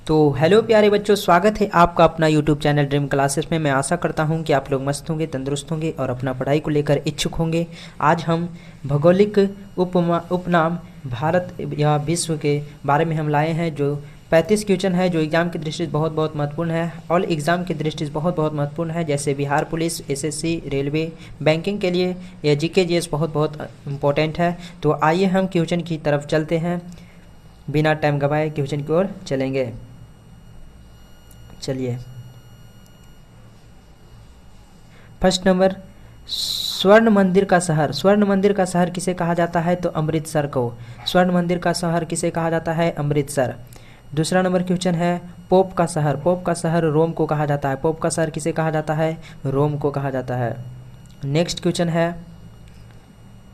तो हेलो प्यारे बच्चों, स्वागत है आपका अपना यूट्यूब चैनल ड्रीम क्लासेस में। मैं आशा करता हूं कि आप लोग मस्त होंगे, तंदुरुस्त होंगे और अपना पढ़ाई को लेकर इच्छुक होंगे। आज हम भौगोलिक उपनाम भारत या विश्व के बारे में हम लाए हैं, जो 35 क्वेश्चन है, जो एग्ज़ाम की दृष्टि से बहुत महत्वपूर्ण है। ऑल एग्ज़ाम की दृष्टि से बहुत महत्वपूर्ण है, जैसे Bihar police, SSC, railway, banking के लिए या जीके जीएस बहुत इम्पोर्टेंट है। तो आइए हम क्वेश्चन की तरफ चलते हैं, बिना टाइम गवाए क्वेश्चन की ओर चलेंगे। चलिए, फर्स्ट नंबर, स्वर्ण मंदिर का शहर। स्वर्ण मंदिर का शहर किसे कहा जाता है? तो अमृतसर को। स्वर्ण मंदिर का शहर किसे कहा जाता है? अमृतसर। दूसरा नंबर क्वेश्चन है, पोप का शहर। पोप का शहर रोम को कहा जाता है। पोप का शहर किसे कहा जाता है? रोम को कहा जाता है। नेक्स्ट क्वेश्चन है,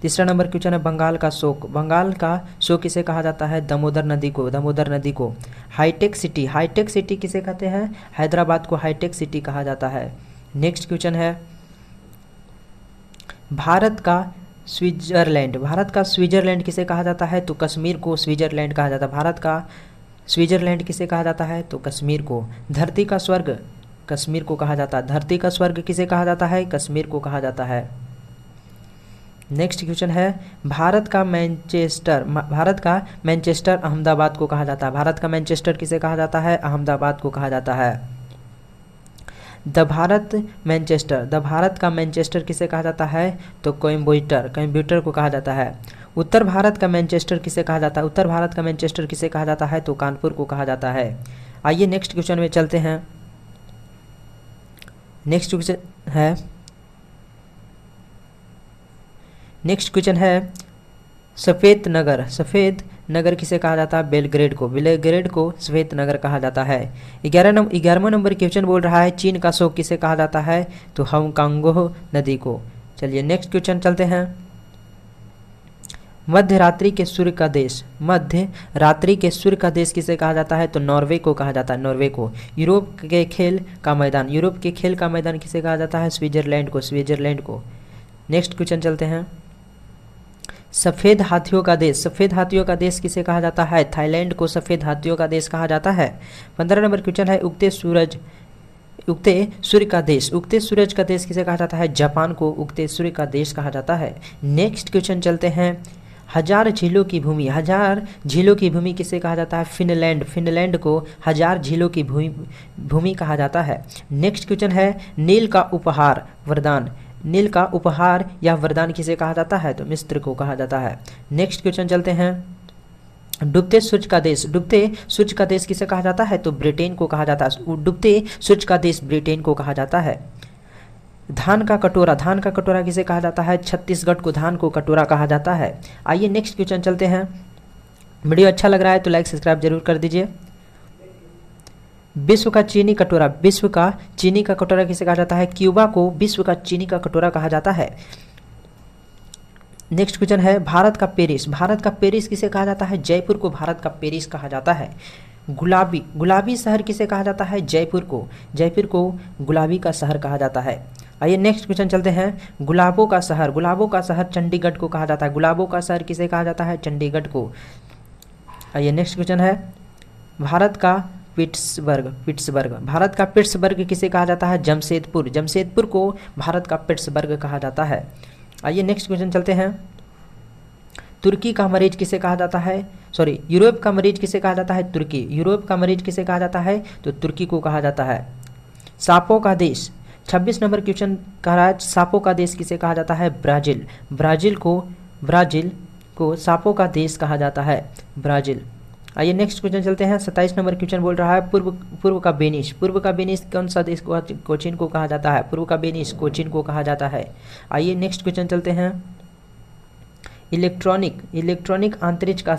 तीसरा नंबर क्वेश्चन है, बंगाल का शोक। बंगाल का शोक किसे कहा जाता है? दामोदर नदी को। दामोदर नदी को। Hi tech city. हाईटेक सिटी किसे कहते हैं? हैदराबाद को हाईटेक सिटी कहा जाता है। नेक्स्ट क्वेश्चन है, भारत का स्विट्जरलैंड। भारत का स्विट्जरलैंड किसे कहा जाता है? तो कश्मीर को स्विट्जरलैंड कहा जाता है। भारत का स्विट्जरलैंड किसे कहा जाता है? तो कश्मीर को। धरती का स्वर्ग कश्मीर को कहा जाता है। धरती का स्वर्ग किसे कहा जाता है? कश्मीर को कहा जाता है। नेक्स्ट क्वेश्चन है, भारत का मैनचेस्टर अहमदाबाद को कहा जाता है। भारत का मैनचेस्टर किसे कहा जाता है? अहमदाबाद को कहा जाता है। द भारत का मैनचेस्टर किसे कहा जाता है? तो कोयम्बटूर को कहा जाता है। उत्तर भारत का मैनचेस्टर किसे कहा जाता है? उत्तर भारत का मैनचेस्टर किसे कहा जाता है? तो कानपुर को कहा जाता है। आइए नेक्स्ट क्वेश्चन में चलते हैं। नेक्स्ट क्वेश्चन है, सफ़ेद नगर किसे कहा जाता है? बेलग्रेड को। बेलग्रेड को सफ़ेद नगर कहा जाता है। 11वां नंबर क्वेश्चन बोल रहा है, चीन का शोक किसे कहा जाता है? तो हांगकांग नदी को। चलिए नेक्स्ट क्वेश्चन चलते हैं, मध्य रात्रि के सूर्य का देश किसे कहा जाता है? तो नॉर्वे को कहा जाता है। नॉर्वे को। यूरोप के खेल का मैदान किसे कहा जाता है? स्विट्जरलैंड को। नेक्स्ट क्वेश्चन चलते हैं, सफ़ेद हाथियों का देश किसे कहा जाता है? थाईलैंड को सफ़ेद हाथियों का देश कहा जाता है। 15 नंबर क्वेश्चन है, उगते सूरज का देश किसे कहा जाता है? जापान को उगते सूर्य का देश कहा जाता है। नेक्स्ट क्वेश्चन चलते हैं, हजार झीलों की भूमि किसे कहा जाता है? फिनलैंड को हजार झीलों की भूमि कहा जाता है। नेक्स्ट क्वेश्चन है, नील का उपहार या वरदान किसे कहा जाता है? तो मिस्र को कहा जाता है। नेक्स्ट क्वेश्चन चलते हैं, डूबते सूरज का देश किसे कहा जाता है? तो ब्रिटेन को कहा जाता है। डूबते सूरज का देश ब्रिटेन को कहा जाता है। धान का कटोरा किसे कहा जाता है? छत्तीसगढ़ को धान को कटोरा कहा जाता है। आइए नेक्स्ट क्वेश्चन चलते हैं। वीडियो अच्छा लग रहा है तो लाइक सब्सक्राइब जरूर कर दीजिए। विश्व का चीनी कटोरा किसे कहा जाता है? क्यूबा को विश्व का चीनी का कटोरा कहा जाता है। नेक्स्ट क्वेश्चन है, भारत का पेरिस किसे कहा जाता है? जयपुर को भारत का पेरिस कहा जाता है। गुलाबी शहर किसे कहा जाता है? जयपुर को गुलाबी का शहर कहा जाता है। आइए नेक्स्ट क्वेश्चन चलते हैं, गुलाबों का शहर चंडीगढ़ को कहा जाता है। गुलाबों का शहर किसे कहा जाता है? चंडीगढ़ को। आइए नेक्स्ट क्वेश्चन है, भारत का पिट्सबर्ग किसे कहा जाता है? जमशेदपुर को भारत का पिट्सबर्ग कहा जाता है। आइए नेक्स्ट क्वेश्चन चलते हैं, यूरोप का मरीज किसे कहा जाता है? यूरोप का मरीज किसे कहा जाता है? तो तुर्की को कहा जाता है। सांपों का देश, 26 नंबर क्वेश्चन कह रहा है, सांपों का देश किसे कहा जाता है? ब्राजील को सांपों का देश कहा जाता है। ब्राजील। आइए नेक्स्ट क्वेश्चन चलते हैं, 27 नंबर क्वेश्चन बोल रहा है, पूर्व का बेनिस कौन सा देश कोचीन को कहा जाता है? पूर्व का बेनिस कोचीन को कहा जाता है। आइए नेक्स्ट क्वेश्चन चलते हैं, इलेक्ट्रॉनिक अंतरिक्ष का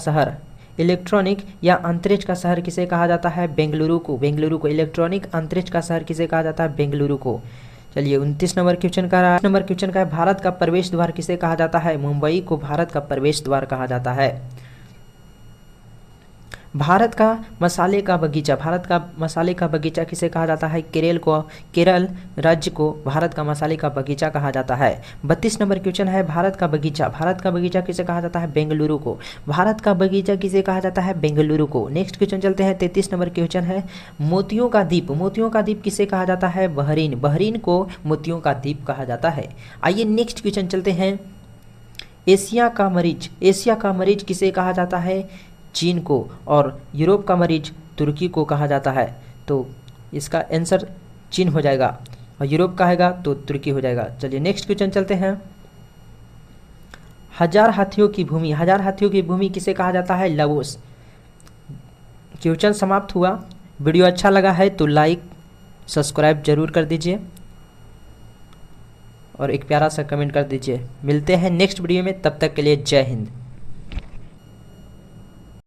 शहर किसे कहा जाता है? बेंगलुरु को। इलेक्ट्रॉनिक अंतरिक्ष का शहर किसे कहा जाता है? बेंगलुरु को। चलिए 29 नंबर क्वेश्चन का है, भारत का प्रवेश द्वार किसे कहा जाता है? मुंबई को भारत का प्रवेश द्वार कहा जाता है। भारत का मसाले का बगीचा, भारत का मसाले का बगीचा किसे कहा जाता है? केरल राज्य को भारत का मसाले का बगीचा कहा जाता है। 32 नंबर क्वेश्चन है, भारत का बगीचा, भारत का बगीचा किसे कहा जाता है? बेंगलुरु को। भारत का बगीचा किसे कहा जाता है? बेंगलुरु को। नेक्स्ट क्वेश्चन चलते हैं, 33 नंबर क्वेश्चन है, मोतियों का द्वीप, मोतियों का द्वीप किसे कहा जाता है? बहरीन, बहरीन को मोतियों का द्वीप कहा जाता है। आइए नेक्स्ट क्वेश्चन चलते हैं, एशिया का मरीज, एशिया का मरीज किसे कहा जाता है? चीन को। और यूरोप का मरीज तुर्की को कहा जाता है। तो इसका आंसर चीन हो जाएगा, और यूरोप का हैगा तो तुर्की हो जाएगा। चलिए नेक्स्ट क्वेश्चन चलते हैं, हजार हाथियों की भूमि, हजार हाथियों की भूमि किसे कहा जाता है? लाओस। क्वेश्चन समाप्त हुआ। वीडियो अच्छा लगा है तो लाइक सब्सक्राइब जरूर कर दीजिए और एक प्यारा सा कमेंट कर दीजिए। मिलते हैं नेक्स्ट वीडियो में, तब तक के लिए जय हिंद।